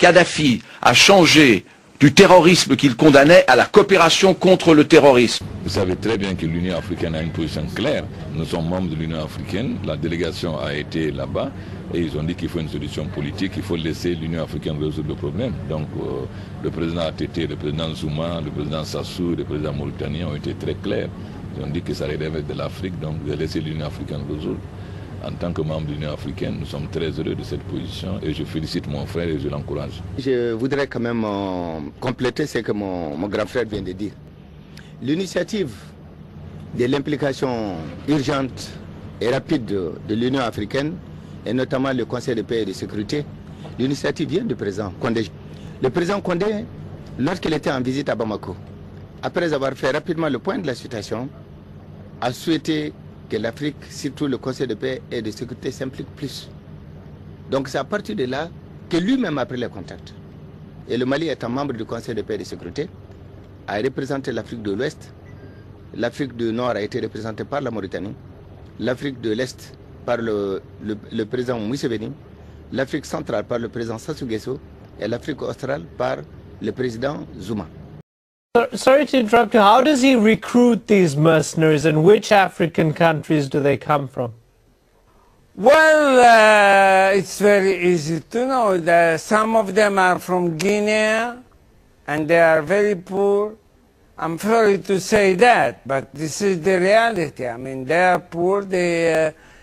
Kadhafi a changé du terrorisme qu'il condamnait à la coopération contre le terrorisme. Vous savez très bien que l'Union africaine a une position claire. Nous sommes membres de l'Union africaine, la délégation a été là-bas et ils ont dit qu'il faut une solution politique, il faut laisser l'Union africaine résoudre le problème. Donc le président ATT, le président Zuma, le président Sassou, le président mauritanien ont été très clairs. Ils ont dit que ça relève de l'Afrique, donc de laisser l'Union africaine résoudre. En tant que membre de l'Union africaine, nous sommes très heureux de cette position et je félicite mon frère et je l'encourage. Je voudrais quand même compléter ce que mon grand frère vient de dire. L'initiative de l'implication urgente et rapide de l'Union africaine, et notamment le Conseil de paix et de sécurité, l'initiative vient du président Condé. Le président Condé, lorsqu'il était en visite à Bamako, après avoir fait rapidement le point de la situation, a souhaité que l'Afrique, surtout le Conseil de paix et de sécurité, s'implique plus. Donc c'est à partir de là que lui-même a pris les contacts. Et le Mali, étant membre du Conseil de paix et de sécurité, a représenté l'Afrique de l'Ouest. L'Afrique du Nord a été représentée par la Mauritanie. L'Afrique de l'Est par le président Museveni. L'Afrique centrale par le président Sassou Nguesso. Et l'Afrique australe par le président Zuma. Sorry to interrupt you. How does he recruit these mercenaries and which African countries do they come from? Well, it's very easy to know that some of them are from Guinea and they are very poor. I'm sorry to say that, but this is the reality. I mean, they are poor,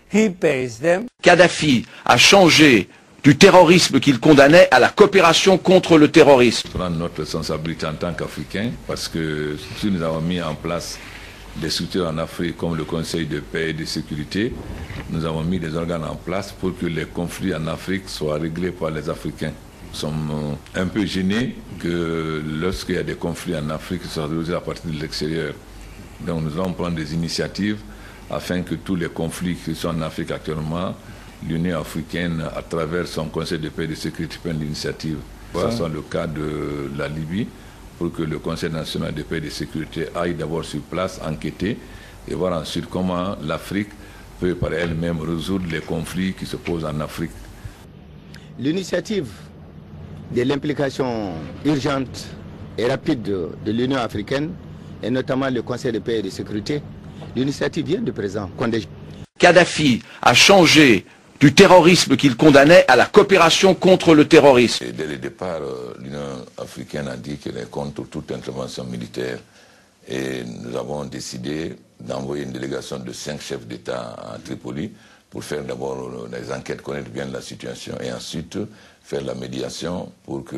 he pays them. Kadhafi a changé du terrorisme qu'il condamnait à la coopération contre le terrorisme. C'est notre responsabilité en tant qu'Africains, parce que si nous avons mis en place des structures en Afrique comme le Conseil de paix et de sécurité, nous avons mis des organes en place pour que les conflits en Afrique soient réglés par les Africains. Nous sommes un peu gênés que lorsqu'il y a des conflits en Afrique, ce soit résolus à partir de l'extérieur. Donc nous allons prendre des initiatives afin que tous les conflits qui sont en Afrique actuellement, l'Union africaine, à travers son Conseil de paix et de sécurité, prenne l'initiative. Ce soit le cas de la Libye, pour que le Conseil national de paix et de sécurité aille d'abord sur place, enquêter, et voir ensuite comment l'Afrique peut par elle-même résoudre les conflits qui se posent en Afrique. L'initiative de l'implication urgente et rapide de l'Union africaine, et notamment le Conseil de paix et de sécurité, l'initiative vient du président Condé. Kadhafi a changé du terrorisme qu'il condamnait à la coopération contre le terrorisme. Et dès le départ, l'Union africaine a dit qu'elle est contre toute intervention militaire. Et nous avons décidé d'envoyer une délégation de 5 chefs d'État à Tripoli pour faire d'abord les enquêtes, connaître bien la situation et ensuite faire la médiation pour que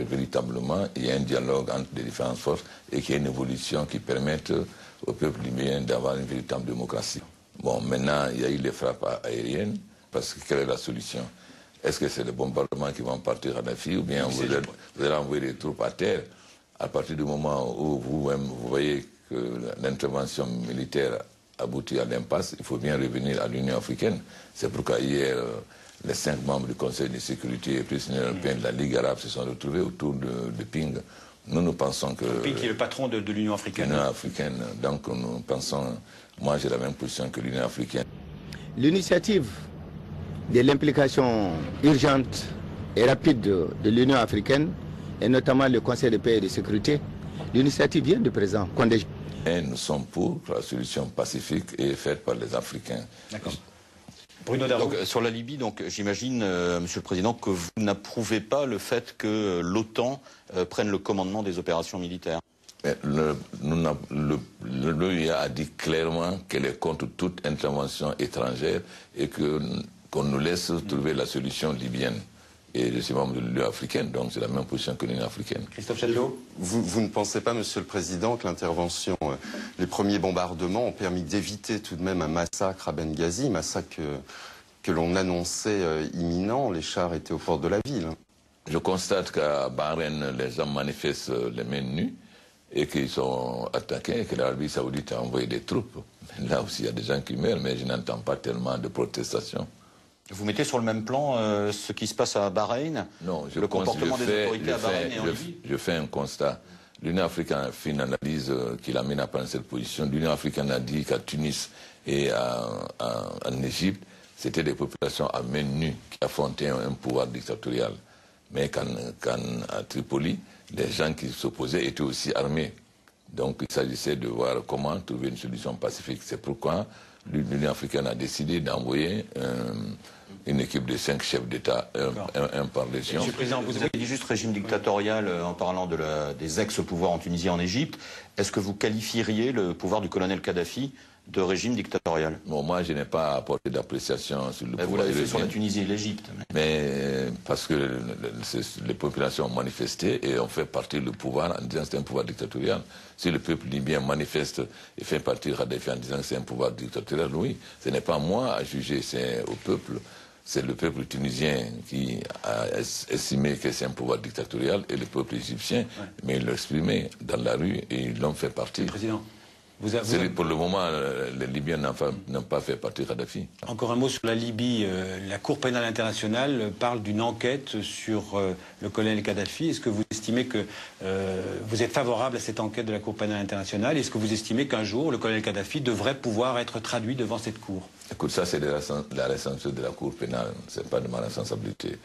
véritablement il y ait un dialogue entre les différentes forces et qu'il y ait une évolution qui permette au peuple libyen d'avoir une véritable démocratie. Bon, maintenant, il y a eu les frappes aériennes, parce que quelle est la solution? Est-ce que c'est les bombardements qui vont partir à Dafi ou bien vous allez envoyer des troupes à terre? À partir du moment où vous voyez que l'intervention militaire aboutit à l'impasse, il faut bien revenir à l'Union africaine. C'est pourquoi hier, les 5 membres du Conseil de sécurité et plus l'Union européenne de la Ligue arabe se sont retrouvés autour de Ping. Nous pensons que... Ping qui est le patron de l'Union africaine. L'Union africaine, donc nous pensons... Moi, j'ai la même position que l'Union africaine. L'initiative de l'implication urgente et rapide de l'Union africaine, et notamment le Conseil de paix et de sécurité, l'initiative vient du président Condé. Et nous sommes pour la solution pacifique et faite par les Africains. D'accord. Bruno Darro. Donc, sur la Libye, j'imagine, Monsieur le Président, que vous n'approuvez pas le fait que l'OTAN prenne le commandement des opérations militaires. L'OUA a dit clairement qu'elle est contre toute intervention étrangère et qu'on nous laisse trouver la solution libyenne. Et je suis membre de l'Union africaine, donc c'est la même position que l'Union africaine. Christophe Château. Vous ne pensez pas, Monsieur le Président, que l'intervention, les premiers bombardements ont permis d'éviter tout de même un massacre à Benghazi, massacre que l'on annonçait imminent, les chars étaient aux portes de la ville? Je constate qu'à Bahreïn, les gens manifestent les mains nues et qu'ils sont attaqués et que l'Arabie saoudite a envoyé des troupes. Là aussi, il y a des gens qui meurent, mais je n'entends pas tellement de protestations. Vous mettez sur le même plan ce qui se passe à Bahreïn? Non, le comportement des autorités à Bahreïn et en Libye? Je fais un constat. L'Union africaine a fait une analyse qui l'amène à prendre cette position. L'Union africaine a dit qu'à Tunis et en Égypte, c'était des populations à main nue qui affrontaient un pouvoir dictatorial. Mais qu'à Tripoli, les gens qui s'opposaient étaient aussi armés. Donc il s'agissait de voir comment trouver une solution pacifique. C'est pourquoi l'Union africaine a décidé d'envoyer une équipe de 5 chefs d'État, un par région. Monsieur le Président, vous avez dit juste régime dictatorial en parlant des ex-pouvoirs en Tunisie et en Égypte. Est-ce que vous qualifieriez le pouvoir du colonel Kadhafi de régime dictatorial? Bon, moi, je n'ai pas apporté d'appréciation sur le pouvoir. Vous l'avez fait sur la Tunisie et l'Égypte. Mais parce que les populations ont manifesté et ont fait partir le pouvoir en disant que c'est un pouvoir dictatorial. Si le peuple libyen manifeste et fait partir Kadhafi en disant que c'est un pouvoir dictatorial, oui, ce n'est pas moi à juger, c'est au peuple. C'est le peuple tunisien qui a estimé que c'est un pouvoir dictatorial et le peuple égyptien, mais ils l'ont exprimé dans la rue et ils l'ont fait partir. Président. Pour le moment, les Libyens n'ont pas fait partir Kadhafi. Encore un mot sur la Libye. La Cour pénale internationale parle d'une enquête sur le colonel Kadhafi. Est-ce que vous estimez que vous êtes favorable à cette enquête de la Cour pénale internationale? Est-ce que vous estimez qu'un jour, le colonel Kadhafi devrait pouvoir être traduit devant cette Cour? Écoute, ça c'est la responsabilité de la Cour pénale, c'est pas de ma responsabilité.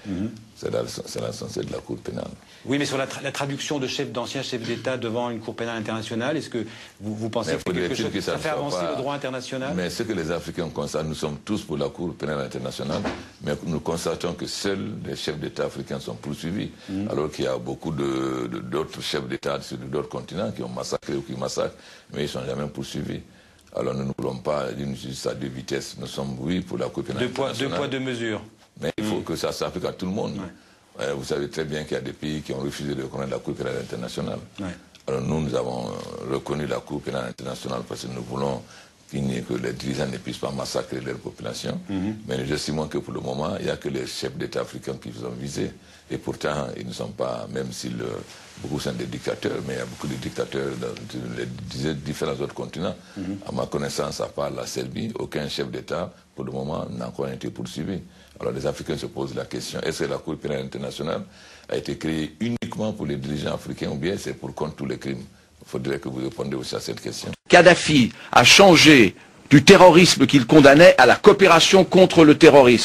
C'est la responsabilité de la Cour pénale. Oui, mais sur la traduction d'anciens chefs d'État devant une Cour pénale internationale, est-ce que vous pensez que c'est quelque chose qui fait avancer le droit international? Mais ce que les Africains constatent, nous sommes tous pour la Cour pénale internationale, mais nous constatons que seuls les chefs d'État africains sont poursuivis, alors qu'il y a beaucoup d'autres chefs d'État d'autres continents qui ont massacré ou qui massacrent, mais ils ne sont jamais poursuivis. Alors nous ne voulons pas d'une justice à 2 vitesses. Nous sommes, oui, pour la Cour pénale internationale. 2 poids, 2 mesures. Mais il faut que ça s'applique à tout le monde. Vous savez très bien qu'il y a des pays qui ont refusé de reconnaître la Cour pénale internationale. Alors nous avons reconnu la Cour pénale internationale parce que nous voulons que les dirigeants ne puissent pas massacrer leur population. Mais nous estimons que pour le moment, il n'y a que les chefs d'État africains qui sont visés. Et pourtant, ils ne sont pas, même si beaucoup sont des dictateurs, mais il y a beaucoup de dictateurs dans les différents autres continents. À ma connaissance, à part la Serbie, aucun chef d'État, pour le moment, n'a encore été poursuivi. Alors les Africains se posent la question, est-ce que la Cour pénale internationale a été créée uniquement pour les dirigeants africains ou bien c'est pour contre tous les crimes? Il faudrait que vous répondiez aussi à cette question. Kadhafi a changé du terrorisme qu'il condamnait à la coopération contre le terrorisme.